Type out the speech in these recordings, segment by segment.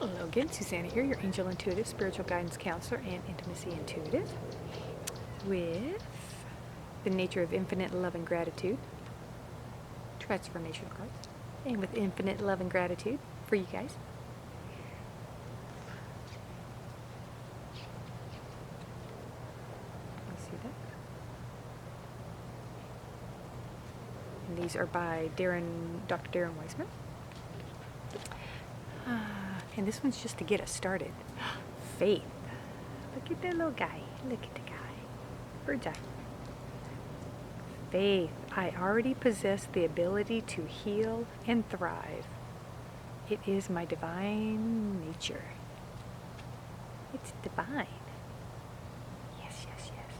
Hello again, Susanna here, your angel intuitive, spiritual guidance counselor, and intimacy intuitive with the nature of infinite love and gratitude, transformational cards, and with infinite love and gratitude for you guys. You see that? And these are by Dr. Darren Weissman. And this one's just to get us started. Faith. Look at that little guy. Look at the guy. Bird's eye. Faith. I already possess the ability to heal and thrive. It is my divine nature. It's divine. Yes, yes, yes.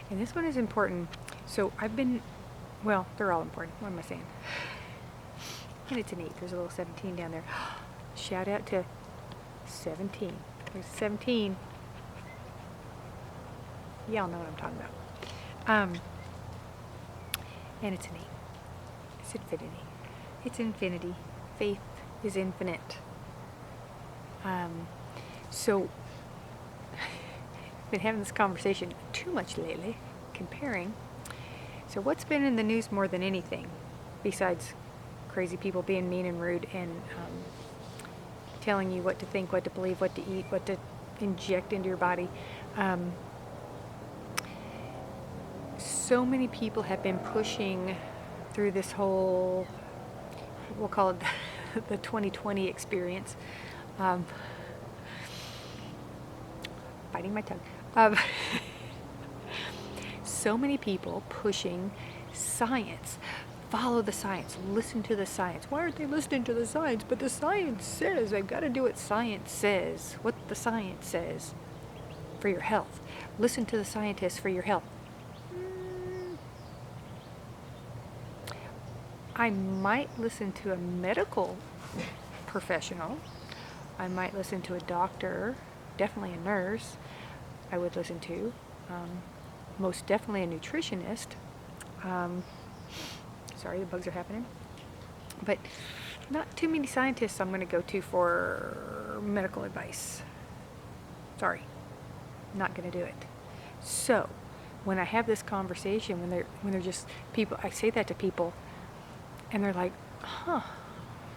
And this one is important. So I've been, well, they're all important. What am I saying? And it's an 8. There's a little 17 down there. Shout out to 17. There's 17. Y'all know what I'm talking about. And it's an 8. It's infinity. It's infinity. Faith is infinite. So I've been having this conversation too much lately, comparing. So what's been in the news more than anything, besides crazy people being mean and rude and telling you what to think, what to believe, what to eat, what to inject into your body? So many people have been pushing through this whole, we'll call it the 2020 experience. Biting my tongue. So many people pushing science. Follow the science. Listen to the science. Why aren't they listening to the science? But the science says I've got to do what science says. What the science says for your health. Listen to the scientists for your health. I might listen to a medical professional. I might listen to a doctor, definitely a nurse. I would listen to most definitely a nutritionist. Sorry, the bugs are happening. But not too many scientists I'm going to go to for medical advice. Sorry, not going to do it. So when I have this conversation, when they're just people, I say that to people, and they're like, "Huh,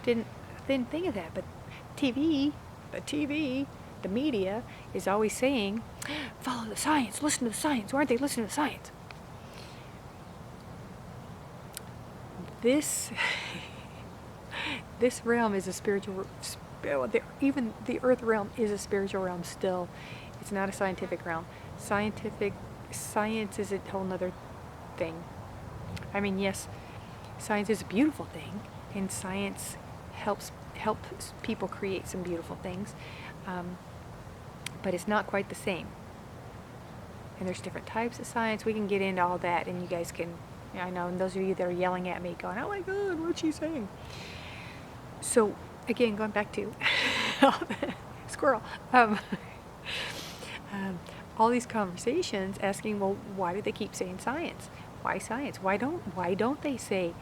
didn't think of that." But the media is always saying, follow the science, listen to the science. Why aren't they listening to the science? This realm is a spiritual, even the earth realm is a spiritual realm still. It's not a scientific realm. Science is a whole nother thing. I mean, yes, science is a beautiful thing, and science helps people create some beautiful things. But it's not quite the same. And there's different types of science. We can get into all that, and you guys can, I know, and those of you that are yelling at me going, oh my God, what's she saying? So, again, going back to squirrel. All these conversations asking, well, why do they keep saying science? Why science? Why don't they say,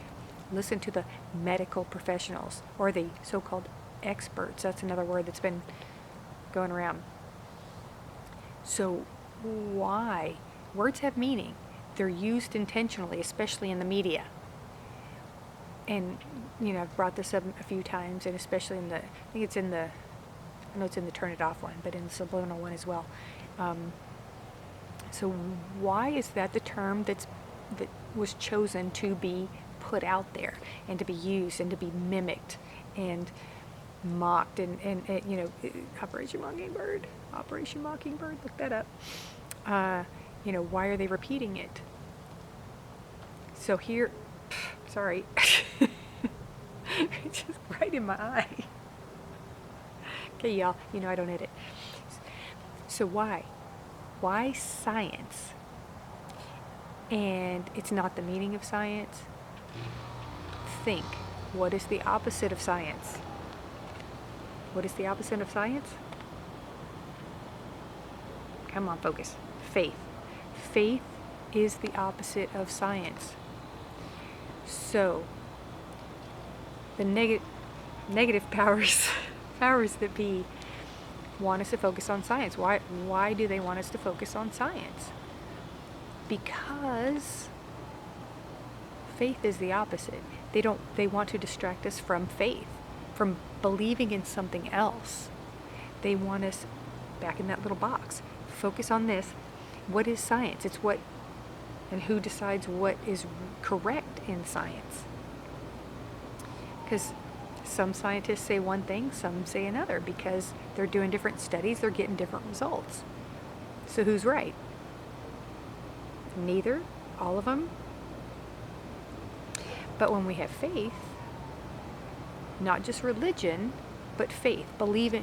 listen to the medical professionals or the so-called experts? That's another word that's been going around. So why? Words have meaning. They're used intentionally, especially in the media. And, I've brought this up a few times, and especially I know it's in the Turn It Off one, but in the subliminal one as well. So why is that the term that was chosen to be put out there and to be used and to be mimicked and mocked and Operation Mockingbird, look that up. Why are they repeating it? So here, sorry, it's just right in my eye. Okay, y'all, I don't edit. So why science? And it's not the meaning of science. Think, what is the opposite of science? What is the opposite of science? Come on, focus. Faith. Faith is the opposite of science. So the negative powers powers that be want us to focus on science. Why do they want us to focus on science? Because faith is the opposite. They want to distract us from faith, from believing in something else. They want us back in that little box. Focus on this. What is science? It's what and who decides what is correct in science. Because some scientists say one thing, some say another, because they're doing different studies, they're getting different results. So who's right? Neither, all of them. But when we have faith, not just religion, but faith, belief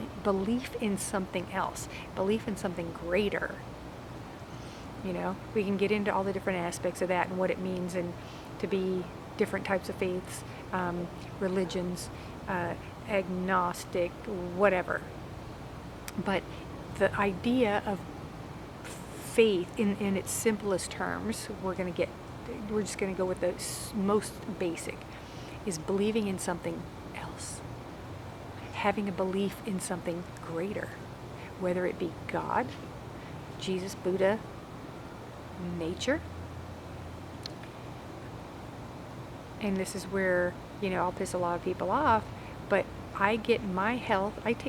in something else, belief in something greater. We can get into all the different aspects of that and what it means, and to be different types of faiths, religions, agnostic, whatever. But the idea of faith in its simplest terms, we're just going to go with the most basic, is believing in something else. Having a belief in something greater, whether it be God, Jesus, Buddha, nature. And this is where, I'll piss a lot of people off, but I take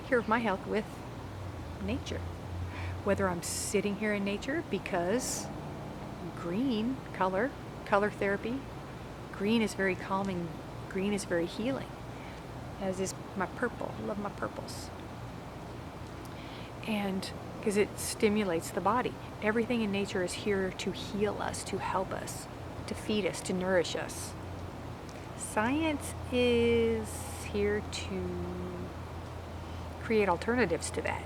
care of my health with nature. Whether I'm sitting here in nature, because green color therapy, green is very calming, green is very healing, as is my purple. I love my purples. And because it stimulates the body. Everything in nature is here to heal us, to help us, to feed us, to nourish us. Science is here to create alternatives to that.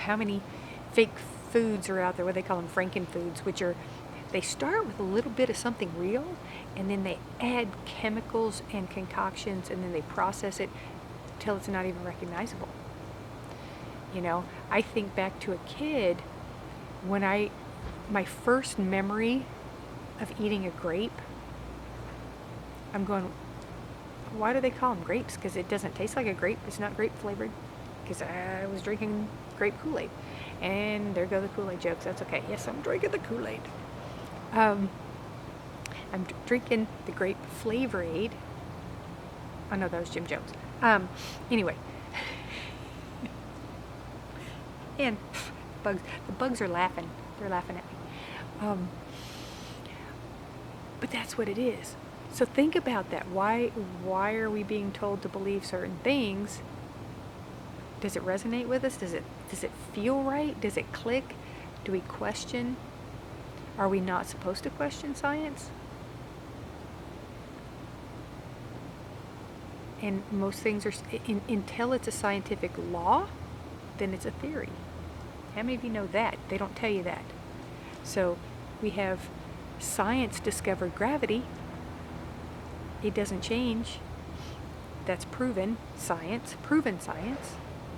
How many fake foods are out there, what they call them frankenfoods, which they start with a little bit of something real, and then they add chemicals and concoctions, and then they process it till it's not even recognizable. I think back to a kid when my first memory of eating a grape, I'm going, why do they call them grapes? Because it doesn't taste like a grape. It's not grape flavored. Because I was drinking grape Kool-Aid. And there go the Kool-Aid jokes. That's okay. Yes, I'm drinking the Kool-Aid. I'm drinking the grape Flavor-Aid. Oh no, that was Jim Jones. Anyway. And the bugs are laughing. They're laughing at me. But that's what it is. So think about that. Why are we being told to believe certain things? Does it resonate with us? Does it feel right? Does it click? Do we question? Are we not supposed to question science? And most things are, until it's a scientific law, then it's a theory. How many of you know that? They don't tell you that. So we have science discovered gravity. It doesn't change. That's proven science.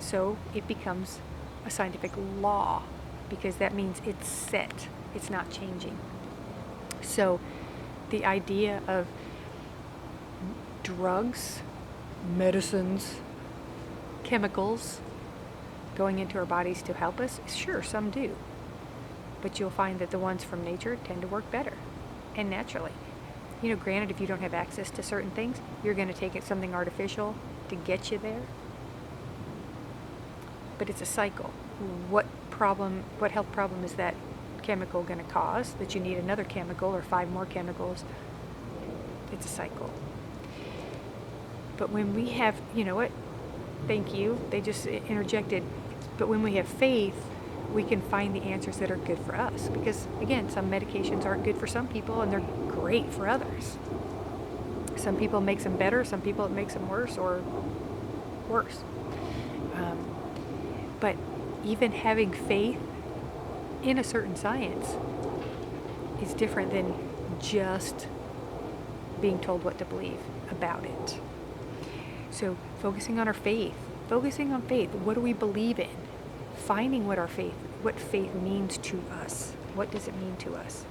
So it becomes a scientific law, because that means it's set. It's not changing. So the idea of drugs, medicines, chemicals going into our bodies to help us, sure, some do. But you'll find that the ones from nature tend to work better and naturally. Granted, if you don't have access to certain things, you're going to take it something artificial to get you there. But it's a cycle. What health problem is that chemical going to cause that you need another chemical or 5 more chemicals? It's a cycle. But when we have, thank you, they just interjected. But when we have faith, we can find the answers that are good for us. Because, again, some medications aren't good for some people, and they're great for others. Some people it makes them better, some people it makes them worse or worse. But even having faith in a certain science is different than just being told what to believe about it. So focusing on our faith, focusing on faith, what do we believe in? Finding what faith means to us. What does it mean to us?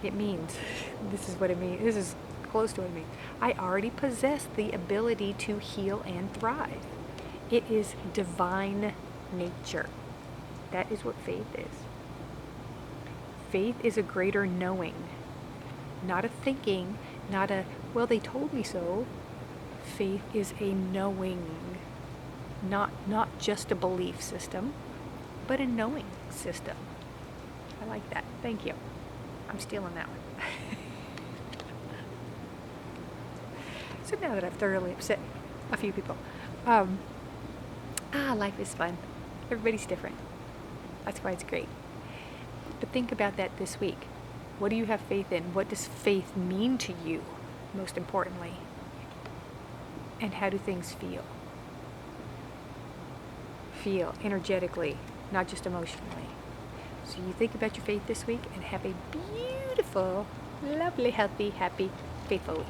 It means, this is what it means, this is close to what it means. I already possess the ability to heal and thrive. It is divine nature. That is what faith is. Faith is a greater knowing, not a thinking, not a, well, they told me so. Faith is a knowing, not just a belief system, but a knowing system. I like that. Thank you. I'm stealing that one. So now that I've thoroughly upset a few people, life is fun. Everybody's different. That's why it's great. But think about that this week. What do you have faith in? What does faith mean to you, most importantly? And how do things feel? Feel energetically, not just emotionally. So you think about your faith this week and have a beautiful, lovely, healthy, happy, faithful week.